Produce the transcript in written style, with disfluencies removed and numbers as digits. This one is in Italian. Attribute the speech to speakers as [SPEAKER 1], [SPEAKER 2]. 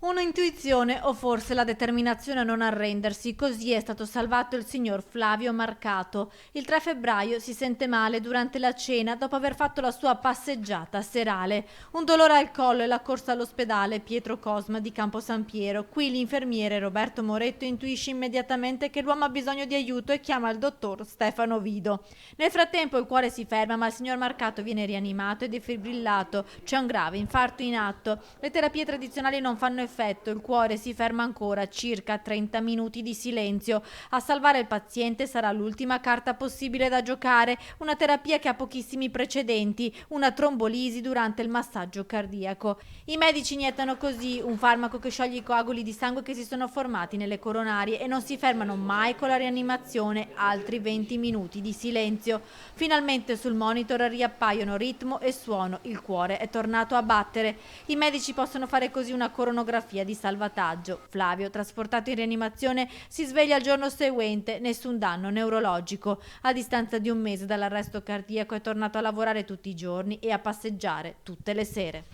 [SPEAKER 1] Un'intuizione o forse la determinazione a non arrendersi, così è stato salvato il signor Flavio Marcato. Il 3 febbraio si sente male durante la cena dopo aver fatto la sua passeggiata serale. Un dolore al collo e la corsa all'ospedale Pietro Cosma di Campo San Piero. Qui l'infermiere Roberto Moretto intuisce immediatamente che l'uomo ha bisogno di aiuto e chiama il dottor Stefano Vido. Nel frattempo il cuore si ferma, ma il signor Marcato viene rianimato e defibrillato. C'è un grave infarto in atto. Le terapie tradizionali non fanno effetto, il cuore si ferma ancora, circa 30 minuti di silenzio. A salvare il paziente sarà l'ultima carta possibile da giocare, una terapia che ha pochissimi precedenti, una trombolisi durante il massaggio cardiaco. I medici iniettano così un farmaco che scioglie i coaguli di sangue che si sono formati nelle coronarie e non si fermano mai con la rianimazione, altri 20 minuti di silenzio. Finalmente sul monitor riappaiono ritmo e suono, il cuore è tornato a battere. I medici possono fare così una coronografia di salvataggio. Flavio, trasportato in rianimazione, si sveglia il giorno seguente, nessun danno neurologico. A distanza di un mese dall'arresto cardiaco è tornato a lavorare tutti i giorni e a passeggiare tutte le sere.